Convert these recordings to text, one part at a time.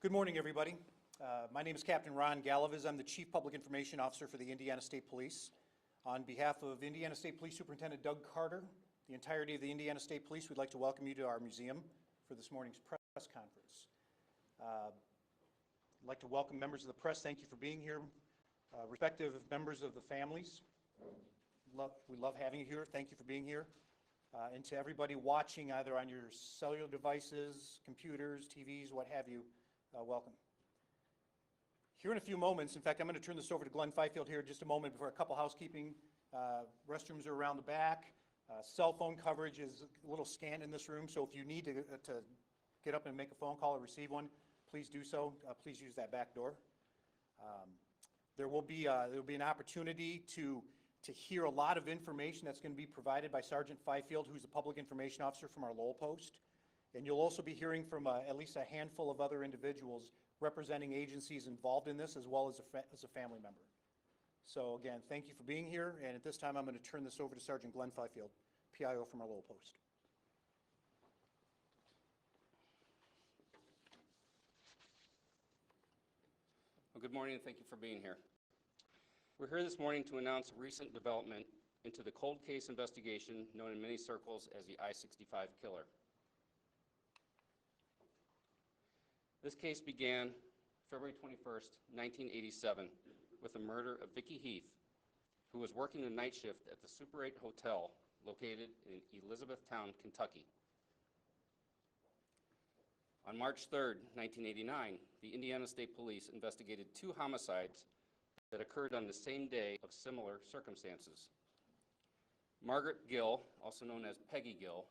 Good morning, everybody. My name is Captain Ron Gallivis. I'm the Chief Public Information Officer for the Indiana State Police. On behalf of Indiana State Police Superintendent Doug Carter, the entirety of the Indiana State Police, we'd like to welcome you to our museum for this morning's press conference. I'd like to welcome members of the press. Thank you for being here. Respective members of the families, we love having you here. Thank you for being here. And to everybody watching either on your cellular devices, computers, TVs, what have you, welcome. Here in a few moments, in fact, I'm going to turn this over to Glenn Fifield here in just a moment for a couple housekeeping. Restrooms are around the back. Cell phone coverage is a little scant in this room, so if you need to get up and make a phone call or receive one, please do so. Please use that back door. There will be an opportunity to hear a lot of information that's going to be provided by Sergeant Fifield, who's the Public Information Officer from our Lowell post. And you'll also be hearing from at least a handful of other individuals representing agencies involved in this, as well as a family member. So again, thank you for being here, and at this time I'm going to turn this over to Sergeant Glenn Fifield, PIO from our Lowell post. Well, good morning, and thank you for being here. We're here this morning to announce a recent development into the cold case investigation known in many circles as the I-65 killer. This case began February 21st, 1987, with the murder of Vicki Heath, who was working the night shift at the Super 8 Hotel located in Elizabethtown, Kentucky. On March 3rd, 1989, the Indiana State Police investigated 2 homicides that occurred on the same day of similar circumstances. Margaret Gill, also known as Peggy Gill,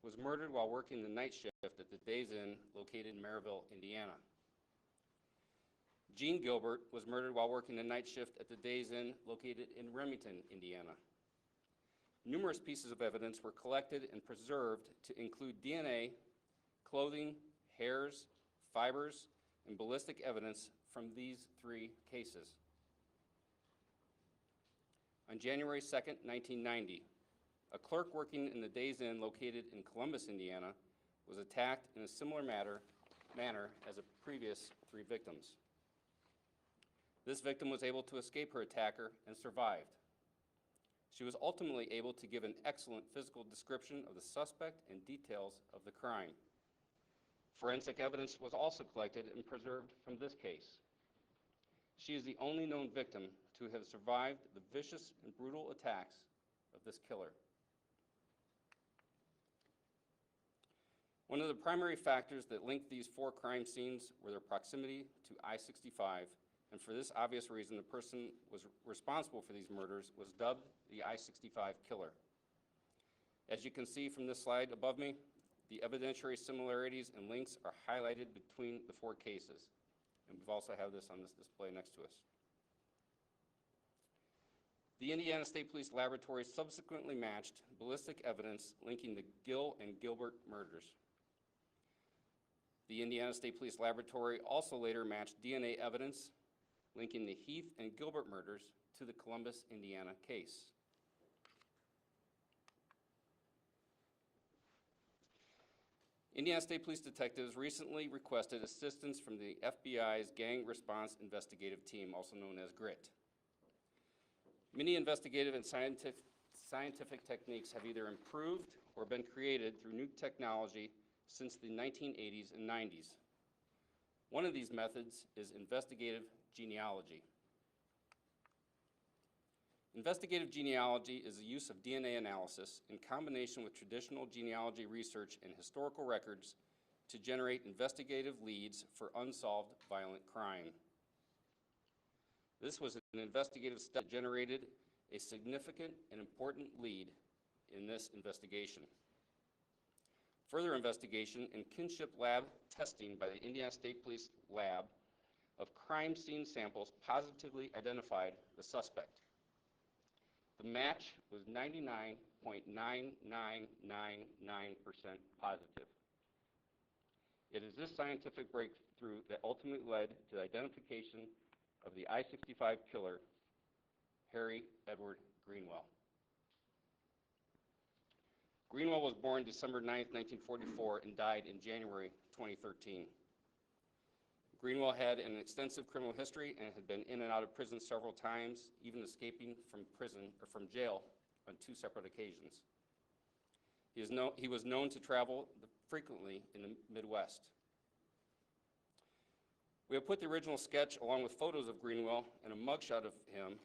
was murdered while working the night shift at the Days Inn located in Maryville, Indiana. Jean Gilbert was murdered while working the night shift at the Days Inn located in Remington, Indiana. Numerous pieces of evidence were collected and preserved to include DNA, clothing, hairs, fibers, and ballistic evidence from these 3 cases. On January 2nd, 1990, a clerk working in the Days Inn located in Columbus, Indiana, was attacked in a similar manner as the previous 3 victims. This victim was able to escape her attacker and survived. She was ultimately able to give an excellent physical description of the suspect and details of the crime. Forensic evidence was also collected and preserved from this case. She is the only known victim to have survived the vicious and brutal attacks of this killer. One of the primary factors that linked these 4 crime scenes were their proximity to I-65, and for this obvious reason, the person responsible for these murders was dubbed the I-65 killer. As you can see from this slide above me, the evidentiary similarities and links are highlighted between the 4 cases, and we've also have this on this display next to us. The Indiana State Police Laboratory subsequently matched ballistic evidence linking the Gill and Gilbert murders. The Indiana State Police Laboratory also later matched DNA evidence linking the Heath and Gilbert murders to the Columbus, Indiana case. Indiana State Police detectives recently requested assistance from the FBI's Gang Response Investigative Team, also known as GRIT. Many investigative and scientific techniques have either improved or been created through new technology since the 1980s and 90s. One of these methods is investigative genealogy. Investigative genealogy is the use of DNA analysis in combination with traditional genealogy research and historical records to generate investigative leads for unsolved violent crime. This was an investigative study that generated a significant and important lead in this investigation. Further investigation and kinship lab testing by the Indiana State Police Lab of crime scene samples positively identified the suspect. The match was 99.9999% positive. It is this scientific breakthrough that ultimately led to the identification of the I-65 killer, Harry Edward Greenwell. Greenwell was born December 9, 1944, and died in January 2013. Greenwell had an extensive criminal history and had been in and out of prison several times, even escaping from jail on 2 separate occasions. He was known to travel frequently in the Midwest. We have put the original sketch along with photos of Greenwell and a mugshot of him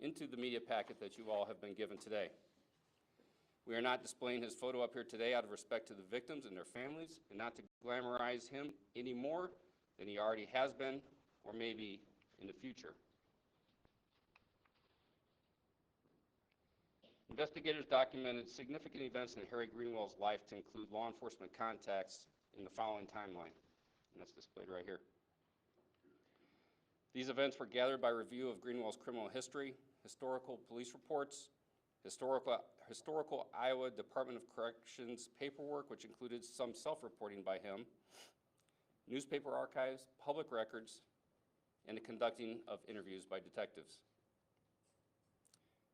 into the media packet that you all have been given today. We are not displaying his photo up here today out of respect to the victims and their families, and not to glamorize him any more than he already has been, or maybe in the future. Investigators documented significant events in Harry Greenwell's life to include law enforcement contacts in the following timeline, and that's displayed right here. These events were gathered by review of Greenwell's criminal history, historical police reports, historical Iowa Department of Corrections paperwork, which included some self-reporting by him, newspaper archives, public records, and the conducting of interviews by detectives.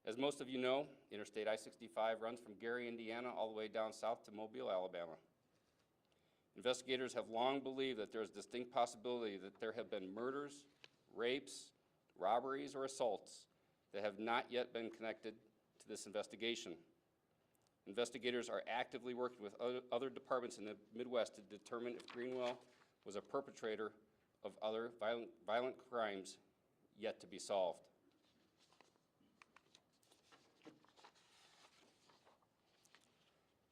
As most of you know, Interstate I-65 runs from Gary, Indiana, all the way down south to Mobile, Alabama. Investigators have long believed that there is distinct possibility that there have been murders, rapes, robberies, or assaults that have not yet been connected to this investigation. Investigators are actively working with other departments in the Midwest to determine if Greenwell was a perpetrator of other violent crimes yet to be solved.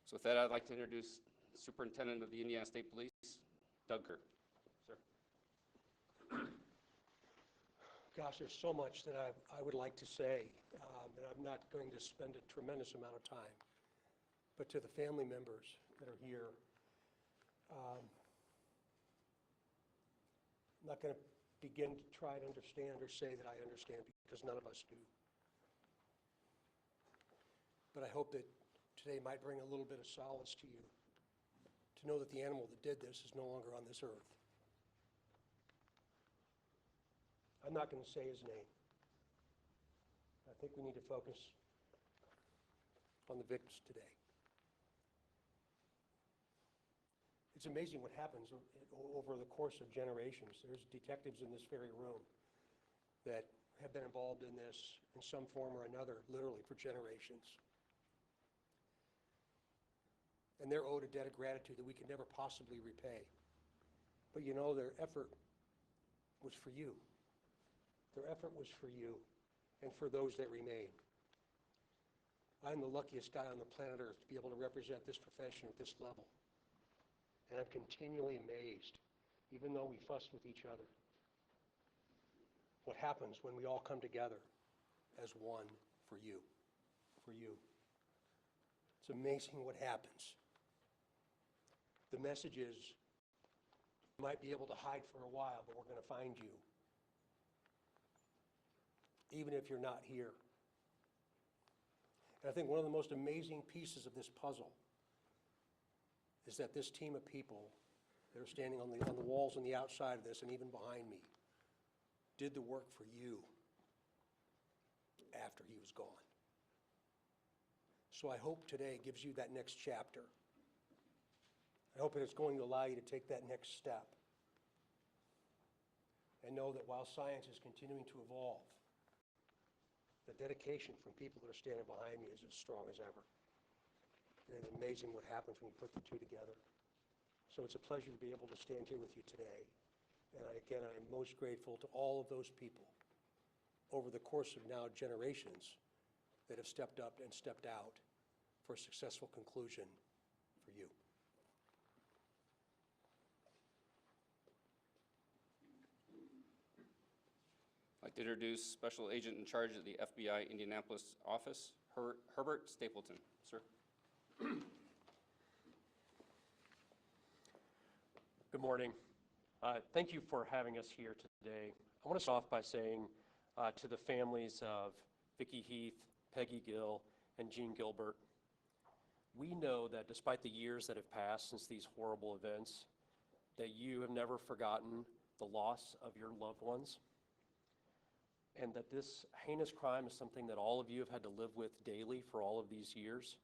So with that, I'd like to introduce Superintendent of the Indiana State Police, Doug Kerr. Sir. Gosh, there's so much that I would like to say, and I'm not going to spend a tremendous amount of time. But to the family members that are here, I'm not going to begin to try to understand or say that I understand, because none of us do. But I hope that today might bring a little bit of solace to you, to know that the animal that did this is no longer on this earth. I'm not going to say his name. I think we need to focus on the victims today. It's amazing what happens over the course of generations. There's detectives in this very room that have been involved in this in some form or another, literally for generations. And they're owed a debt of gratitude that we can never possibly repay. But you know, their effort was for you. Their effort was for you and for those that remain. I'm the luckiest guy on the planet Earth to be able to represent this profession at this level. And I'm continually amazed, even though we fuss with each other, what happens when we all come together as one for you, for you. It's amazing what happens. The message is, you might be able to hide for a while, but we're going to find you, even if you're not here. And I think one of the most amazing pieces of this puzzle is that this team of people that are standing on the walls on the outside of this and even behind me did the work for you after he was gone. So I hope today gives you that next chapter. I hope that it's going to allow you to take that next step and know that while science is continuing to evolve, the dedication from people that are standing behind me is as strong as ever. And it's amazing what happens when you put the two together. So it's a pleasure to be able to stand here with you today. And again, I'm most grateful to all of those people over the course of now generations that have stepped up and stepped out for a successful conclusion for you. I'd like to introduce Special Agent in charge of the FBI Indianapolis office, Herbert Stapleton. Sir. Good morning. Thank you for having us here today. I want to start off by saying to the families of Vicki, Heath, Peggy Gill, and Jean Gilbert, we know that despite the years that have passed since these horrible events, that you have never forgotten the loss of your loved ones, and that this heinous crime is something that all of you have had to live with daily for all of these years.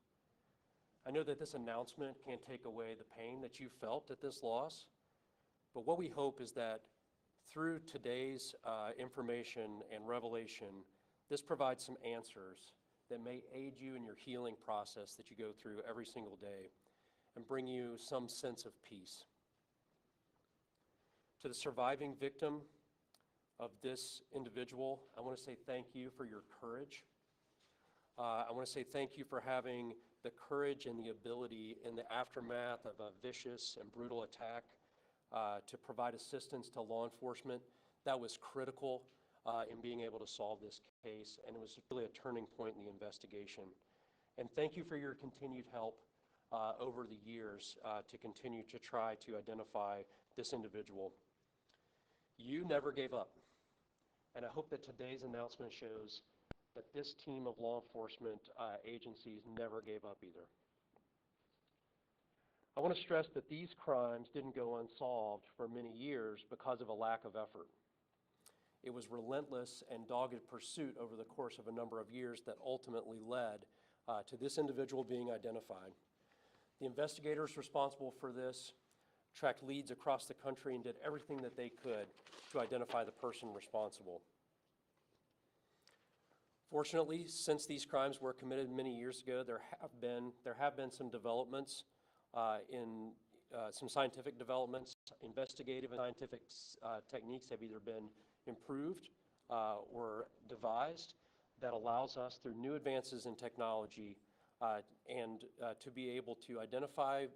I know that this announcement can't take away the pain that you felt at this loss, but what we hope is that through today's information and revelation, this provides some answers that may aid you in your healing process that you go through every single day and bring you some sense of peace. To the surviving victim of this individual, I want to say thank you for your courage. I want to say thank you for having the courage and the ability in the aftermath of a vicious and brutal attack to provide assistance to law enforcement. That was critical in being able to solve this case, and it was really a turning point in the investigation. And thank you for your continued help over the years to continue to try to identify this individual. You never gave up, and I hope that today's announcement shows that this team of law enforcement agencies never gave up either. I want to stress that these crimes didn't go unsolved for many years because of a lack of effort. It was relentless and dogged pursuit over the course of a number of years that ultimately led to this individual being identified. The investigators responsible for this tracked leads across the country and did everything that they could to identify the person responsible. Fortunately, since these crimes were committed many years ago, there have been some developments in some scientific developments. Investigative and scientific techniques have either been improved or devised that allows us, through new advances in technology, to be able to identify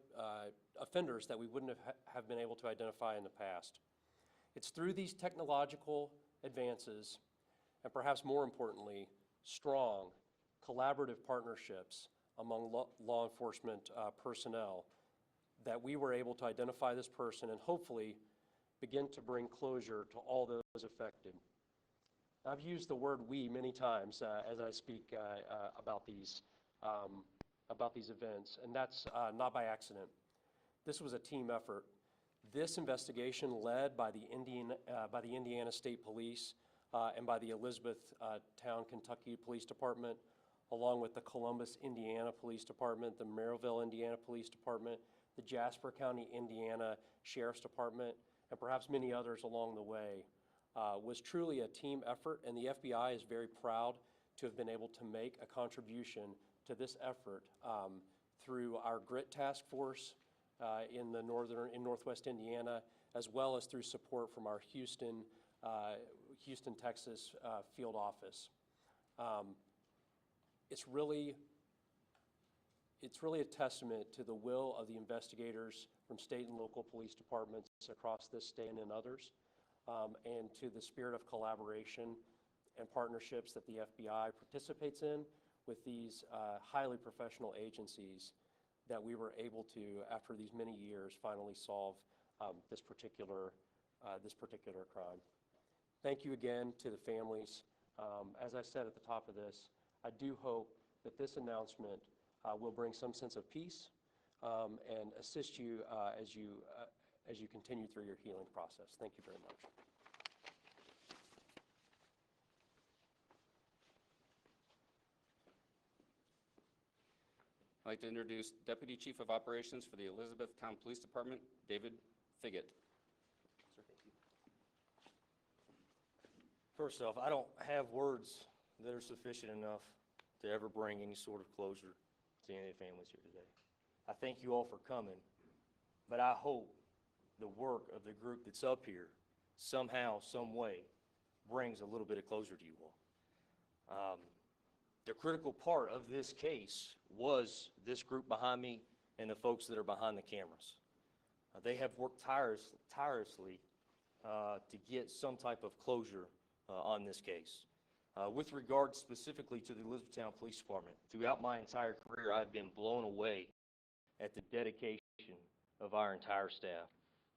offenders that we wouldn't have been able to identify in the past. It's through these technological advances, and perhaps more importantly, strong collaborative partnerships among law enforcement personnel that we were able to identify this person and hopefully begin to bring closure to all those affected. I've used the word "we" many times as I speak about these events, and that's not by accident. This was a team effort. This investigation, led by the Indiana State Police and by the Elizabethtown, Kentucky Police Department, along with the Columbus, Indiana Police Department, the Merrillville, Indiana Police Department, the Jasper County, Indiana Sheriff's Department, and perhaps many others along the way, was truly a team effort, and the FBI is very proud to have been able to make a contribution to this effort through our GRIT task force in Northwest Indiana, as well as through support from our Houston, Texas field office. It's really a testament to the will of the investigators from state and local police departments across this state and others, and to the spirit of collaboration and partnerships that the FBI participates in with these highly professional agencies that we were able to, after these many years, finally solve this particular crime. Thank you again to the families. As I said at the top of this, I do hope that this announcement will bring some sense of peace and assist you as you continue through your healing process. Thank you very much. I'd like to introduce Deputy Chief of Operations for the Elizabethtown Police Department, David Figgett. Sir, thank you. First off, I don't have words that are sufficient enough to ever bring any sort of closure to any of the families here today. I thank you all for coming, but I hope the work of the group that's up here somehow, some way, brings a little bit of closure to you all. The critical part of this case was this group behind me and the folks that are behind the cameras. They have worked tirelessly to get some type of closure on this case. With regard specifically to the Elizabethtown Police Department, throughout my entire career, I've been blown away at the dedication of our entire staff.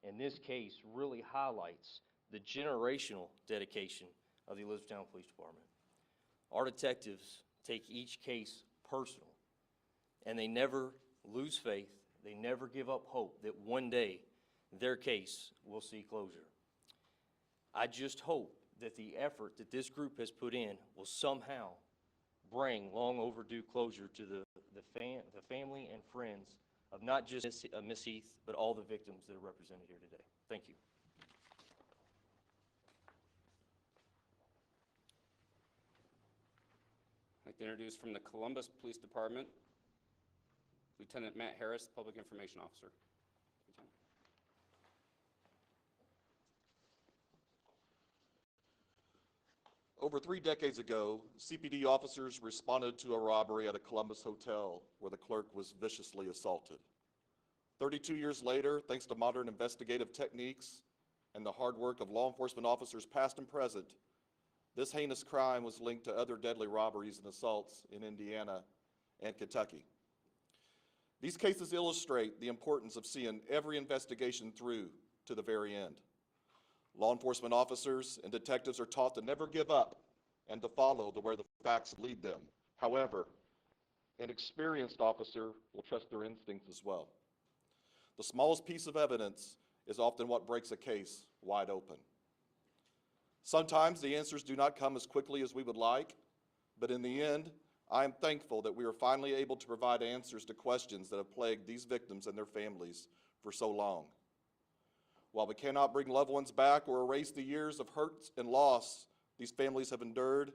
And this case really highlights the generational dedication of the Elizabethtown Police Department. Our detectives take each case personal, and they never lose faith, they never give up hope that one day their case will see closure. I just hope that the effort that this group has put in will somehow bring long overdue closure to the family and friends of not just Miss Heath, but all the victims that are represented here today. Thank you. to introduce from the Columbus Police Department, Lieutenant Matt Harris, Public Information Officer. Lieutenant. Over 3 decades ago, CPD officers responded to a robbery at a Columbus hotel where the clerk was viciously assaulted. 32 years later, thanks to modern investigative techniques and the hard work of law enforcement officers past and present, this heinous crime was linked to other deadly robberies and assaults in Indiana and Kentucky. These cases illustrate the importance of seeing every investigation through to the very end. Law enforcement officers and detectives are taught to never give up and to follow where the facts lead them. However, an experienced officer will trust their instincts as well. The smallest piece of evidence is often what breaks a case wide open. Sometimes the answers do not come as quickly as we would like, but in the end, I am thankful that we are finally able to provide answers to questions that have plagued these victims and their families for so long. While we cannot bring loved ones back or erase the years of hurt and loss these families have endured,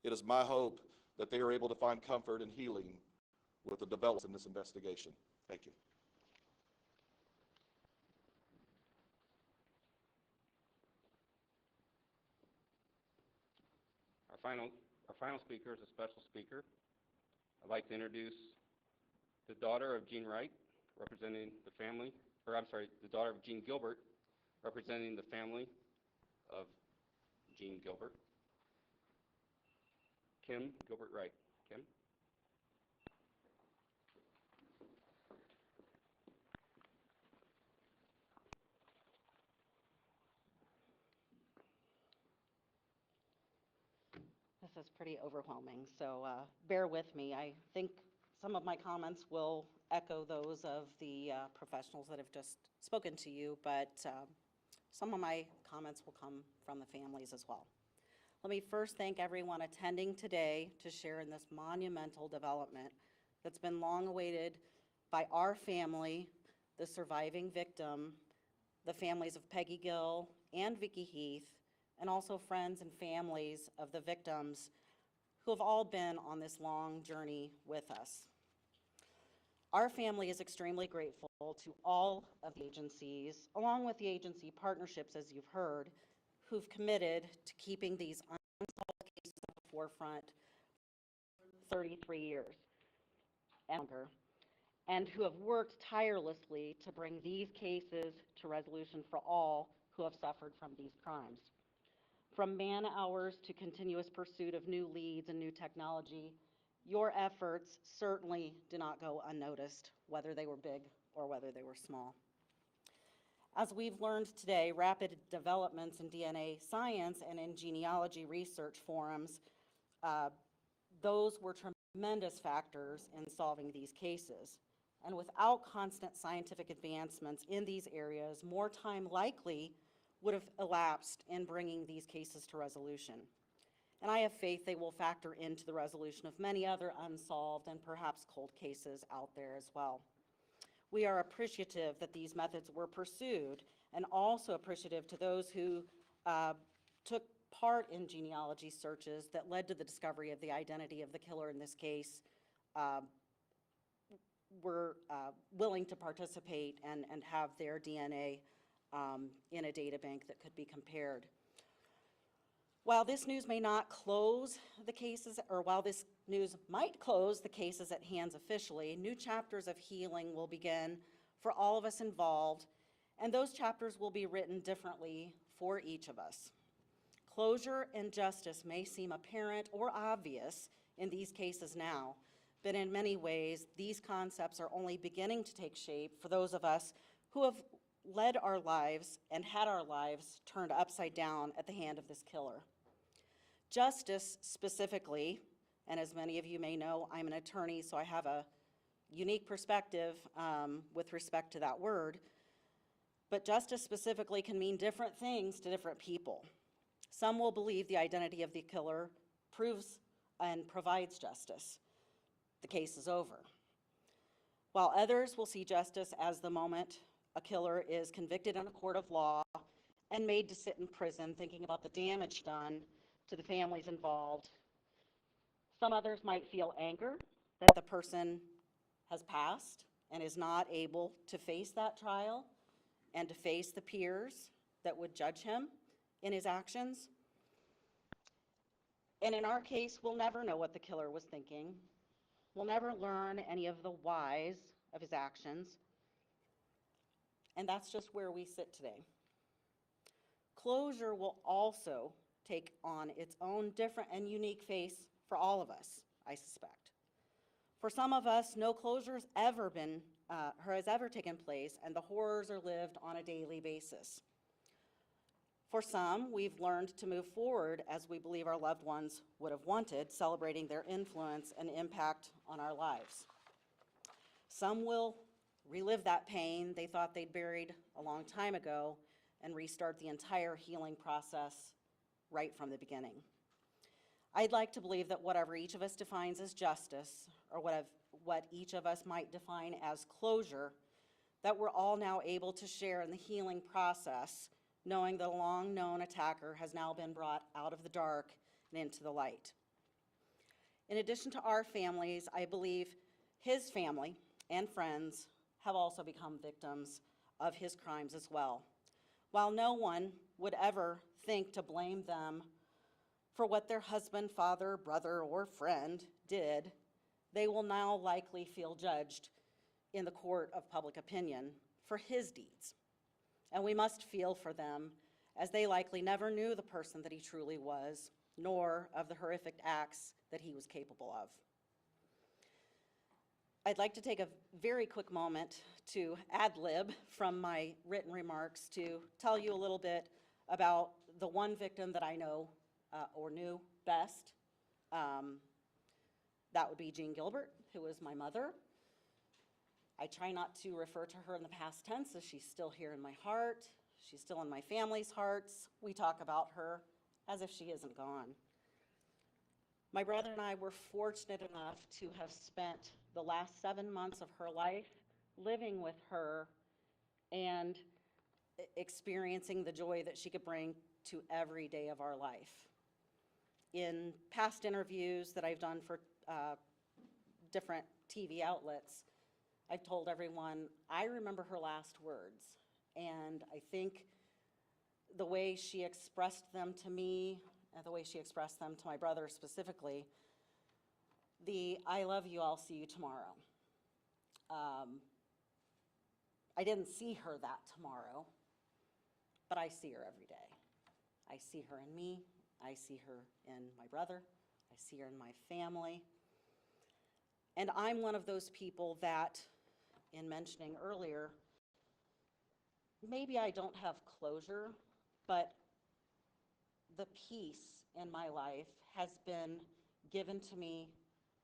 it is my hope that they are able to find comfort and healing with the developments in this investigation. Thank you. Our final speaker is a special speaker. I'd like to introduce the daughter of Gene Wright, representing the family, or I'm sorry, the daughter of Gene Gilbert, representing the family of Gene Gilbert. Kim Gilbert Wright. Kim? This is pretty overwhelming, so bear with me. I think some of my comments will echo those of the professionals that have just spoken to you, but some of my comments will come from the families as well. Let me first thank everyone attending today to share in this monumental development that's been long awaited by our family, the surviving victim, the families of Peggy Gill and Vicki Heath, and also friends and families of the victims who have all been on this long journey with us. Our family is extremely grateful to all of the agencies, along with the agency partnerships, as you've heard, who've committed to keeping these unsolved cases at the forefront for 33 years and longer, and who have worked tirelessly to bring these cases to resolution for all who have suffered from these crimes. From man hours to continuous pursuit of new leads and new technology, your efforts certainly did not go unnoticed, whether they were big or whether they were small. As we've learned today, rapid developments in DNA science and in genealogy research forums, those were tremendous factors in solving these cases. And without constant scientific advancements in these areas, more time likely would have elapsed in bringing these cases to resolution. And I have faith they will factor into the resolution of many other unsolved and perhaps cold cases out there as well. We are appreciative that these methods were pursued, and also appreciative to those who took part in genealogy searches that led to the discovery of the identity of the killer in this case, were willing to participate and have their DNA in a data bank that could be compared. While this news may not close the cases, or while this news might close the cases at hand officially, new chapters of healing will begin for all of us involved, and those chapters will be written differently for each of us. Closure and justice may seem apparent or obvious in these cases now, but in many ways, these concepts are only beginning to take shape for those of us who have led our lives and had our lives turned upside down at the hand of this killer. Justice specifically, and as many of you may know, I'm an attorney, so I have a unique perspective with respect to that word, but justice specifically can mean different things to different people. Some will believe the identity of the killer proves and provides justice. The case is over. While others will see justice as the moment a killer is convicted in a court of law and made to sit in prison, thinking about the damage done to the families involved Some others might feel anger that the person has passed and is not able to face that trial and to face the peers that would judge him in his actions. And in our case, we'll never know what the killer was thinking. We'll never learn any of the whys of his actions. And that's just where we sit today. Closure will also take on its own different and unique face for all of us, I suspect. For some of us, no closure has ever taken place, and the horrors are lived on a daily basis. For some, we've learned to move forward as we believe our loved ones would have wanted, celebrating their influence and impact on our lives. Some will relive that pain they thought they'd buried a long time ago and restart the entire healing process right from the beginning. I'd like to believe that whatever each of us defines as justice, or what each of us might define as closure, that we're all now able to share in the healing process, knowing that a long-known attacker has now been brought out of the dark and into the light. In addition to our families, I believe his family and friends have also become victims of his crimes as well. While no one would ever think to blame them for what their husband, father, brother, or friend did, they will now likely feel judged in the court of public opinion for his deeds. And we must feel for them, as they likely never knew the person that he truly was, nor of the horrific acts that he was capable of. I'd like to take a very quick moment to ad-lib from my written remarks to tell you a little bit about the one victim that I know or knew best. That would be Jean Gilbert, who was my mother. I try not to refer to her in the past tense, as she's still here in my heart. She's still in my family's hearts. We talk about her as if she isn't gone. My brother and I were fortunate enough to have spent the last 7 months of her life living with her and experiencing the joy that she could bring to every day of our life. In past interviews that I've done for different TV outlets, I've told everyone, I remember her last words. And I think the way she expressed them to me, and the way she expressed them to my brother specifically, the "I love you, I'll see you tomorrow." I didn't see her that tomorrow, but I see her every day. I see her in me, I see her in my brother, I see her in my family. And I'm one of those people that, in mentioning earlier, maybe I don't have closure, but the peace in my life has been given to me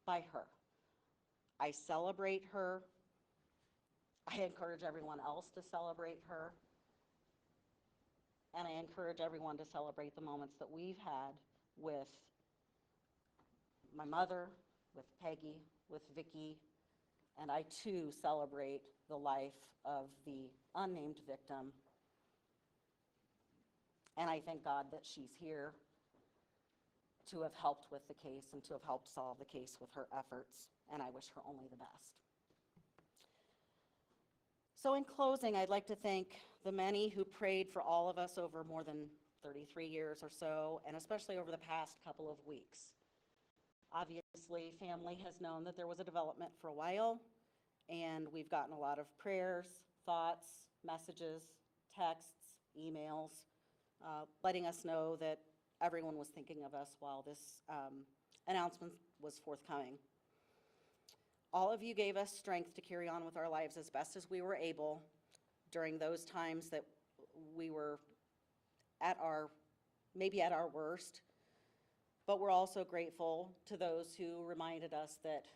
by her. I celebrate her. I encourage everyone else to celebrate her. And I encourage everyone to celebrate the moments that we've had with my mother, with Peggy, with Vicki, and I too celebrate the life of the unnamed victim. And I thank God that she's here to have helped with the case and to have helped solve the case with her efforts, and I wish her only the best. So in closing, I'd like to thank the many who prayed for all of us over more than 33 years or so, and especially over the past couple of weeks. Obviously, family has known that there was a development for a while, and we've gotten a lot of prayers, thoughts, messages, texts, emails, letting us know that everyone was thinking of us while this announcement was forthcoming. All of you gave us strength to carry on with our lives as best as we were able during those times that we were maybe at our worst, but we're also grateful to those who reminded us that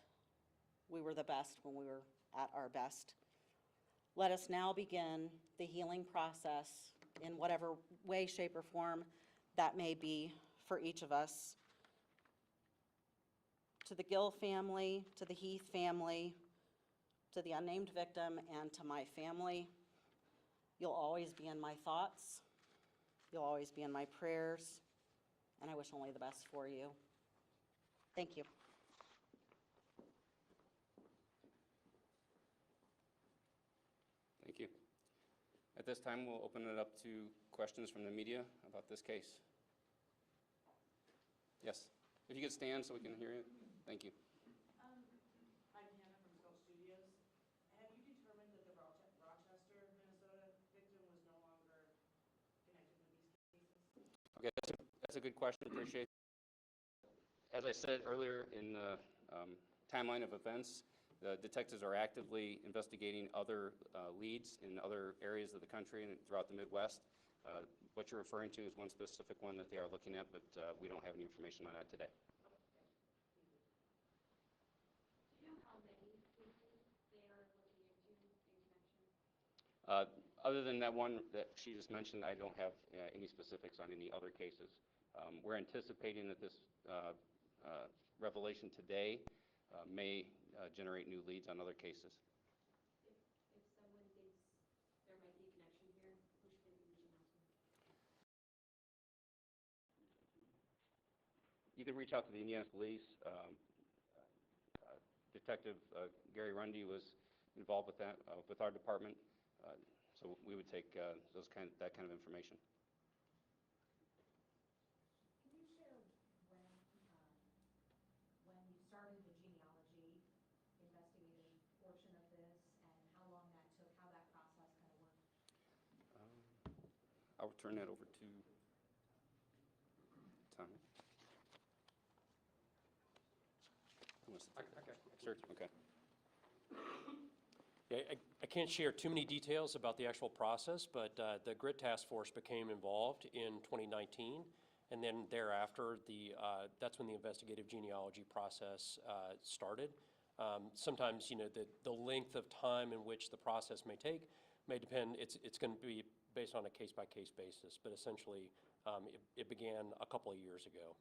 we were the best when we were at our best. Let us now begin the healing process in whatever way, shape, or form that may be for each of us. To the Gill family, to the Heath family, to the unnamed victim, and to my family, you'll always be in my thoughts. You'll always be in my prayers, and I wish only the best for you. Thank you. At this time, we'll open it up to questions from the media about this case. Yes, if you could stand so we can hear you. Thank you. I'm Hannah from Scout Studios. Have you determined that the Rochester, Minnesota victim was no longer connected with these cases? Okay, that's a good question. Appreciate it. As I said earlier in the timeline of events, the detectives are actively investigating other leads in other areas of the country and throughout the Midwest. What you're referring to is one specific one that they are looking at, but we don't have any information on that today. Do you know how many cases they are looking into in connection? Other than that one that she just mentioned, I don't have any specifics on any other cases. We're anticipating that this revelation today may generate new leads on other cases. If someone thinks there might be a connection here, who should they be reaching out to? You can reach out to the Indiana Police. Detective Gary Rundy was involved with that, with our department. So we would take that kind of information. Can you share when you started the genealogy investigative portion of this and how long that took, how that process kind of worked? I'll turn that over to Tommy. Who wants to take that? Sure, okay. Yeah, I can't share too many details about the actual process, but the GRIT Task Force became involved in 2019, and then thereafter, that's when the investigative genealogy process started. Sometimes, the length of time in which the process may take may depend. It's going to be based on a case-by-case basis, but essentially, it began a couple of years ago.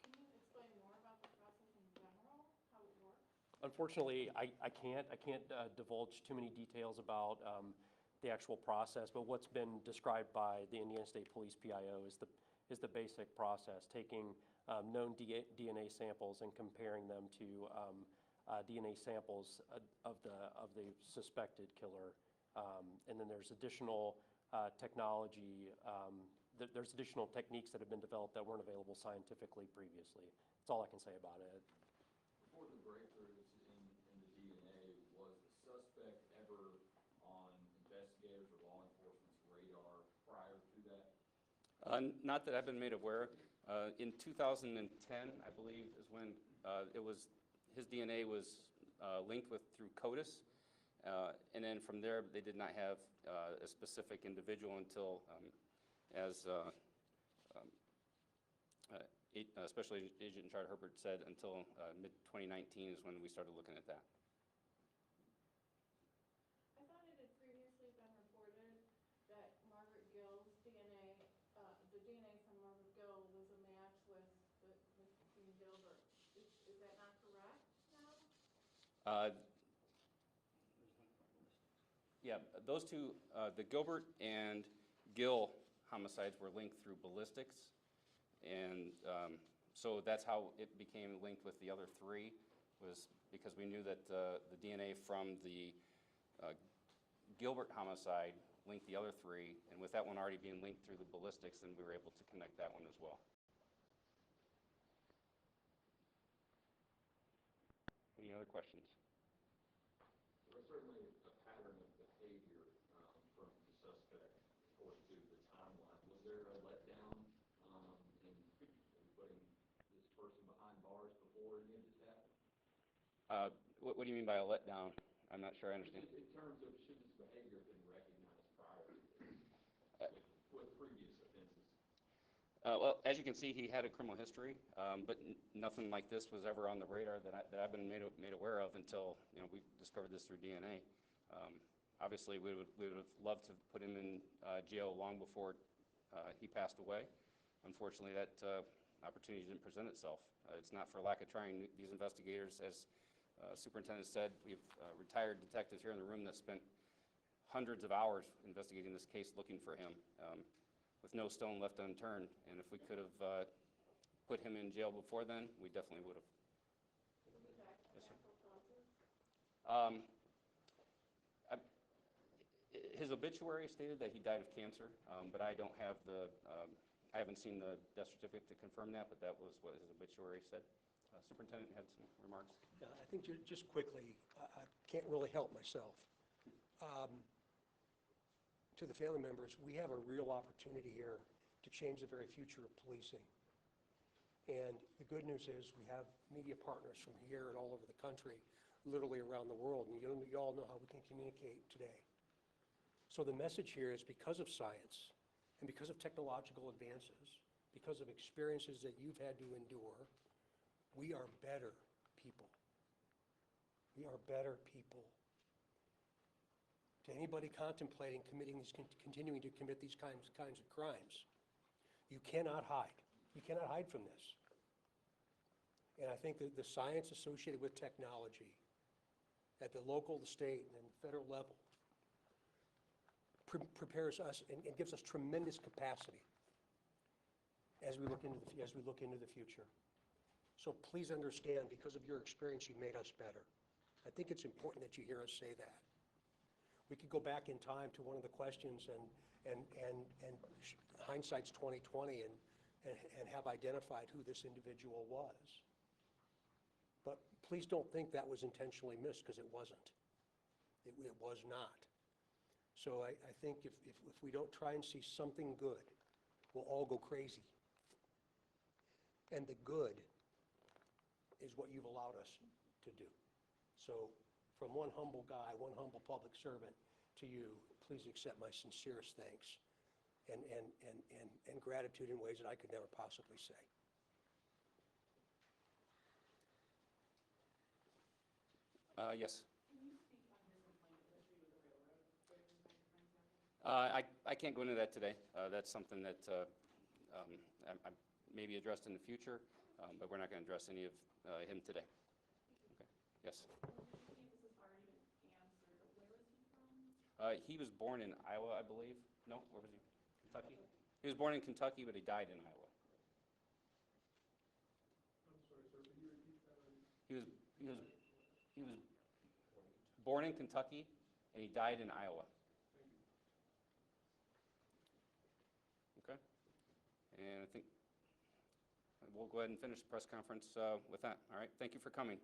Can you explain more about the process in general, how it works? Unfortunately, I can't divulge too many details about the actual process, but what's been described by the Indiana State Police PIO is the basic process, taking known DNA samples and comparing them to DNA samples of the suspected killer, and then there's additional technology. There's additional techniques that have been developed that weren't available scientifically previously. That's all I can say about it. Before the breakthroughs in the DNA, was the suspect ever on investigators or law enforcement's radar prior to that? Not that I've been made aware. In 2010, I believe, is when his DNA was linked through CODIS, and then from there they did not have a specific individual until, Special Agent in Charge Herbert said, until mid-2019 is when we started looking at that. I thought it had previously been reported that Margaret Gill's DNA, the DNA from Margaret Gill was a match with Jean Gilbert. Is that not correct now? Yeah, those two, the Gilbert and Gill homicides were linked through ballistics, and so that's how it became linked with the other three, was because we knew that the DNA from the Gilbert homicide linked the other three, and with that one already being linked through the ballistics, then we were able to connect that one as well. Any other questions? There was certainly a pattern of behavior from the suspect according to the timeline. Was there a letdown in putting this person behind bars before any of this happened? What do you mean by a letdown? I'm not sure I understand. In terms of, should this behavior have been recognized prior to this with previous offenses? Well, as you can see, he had a criminal history, but nothing like this was ever on the radar that I've been made aware of until we discovered this through DNA. Obviously, we would have loved to put him in jail long before he passed away. Unfortunately, that opportunity didn't present itself. It's not for lack of trying. These investigators, as Superintendent said, we've retired detectives here in the room that spent hundreds of hours investigating this case looking for him, with no stone left unturned. And if we could have put him in jail before then, we definitely would have. Yes, sir. His obituary stated that he died of cancer, but I don't have I haven't seen the death certificate to confirm that, but that was what his obituary said. Superintendent had some remarks. Yeah, I think just quickly, I can't really help myself. To the family members, we have a real opportunity here to change the very future of policing. And the good news is we have media partners from here and all over the country, literally around the world, and you all know how we can communicate today. So the message here is because of science and because of technological advances, because of experiences that you've had to endure, we are better people. We are better people. To anybody contemplating continuing to commit these kinds of crimes, you cannot hide. You cannot hide from this. And I think that the science associated with technology at the local, the state, and the federal level prepares us and gives us tremendous capacity as we look into the future. So please understand, because of your experience, you made us better. I think it's important that you hear us say that. We could go back in time to one of the questions and hindsight's 20/20 and have identified who this individual was. But please don't think that was intentionally missed, because it wasn't. It was not. So I think if we don't try and see something good, we'll all go crazy. And the good is what you've allowed us to do. So from one humble guy, one humble public servant to you, please accept my sincerest thanks and gratitude in ways that I could never possibly say. Yes. I can't go into that today. That's something that I may be addressed in the future, but we're not going to address any of him today. Okay. Yes. He was born in Iowa, I believe. No, where was he? Kentucky? He was born in Kentucky, but he died in Iowa. I'm sorry, sir, can you repeat that? He was born in Kentucky, and he died in Iowa. Okay. And I think we'll go ahead and finish the press conference with that. All right. Thank you for coming.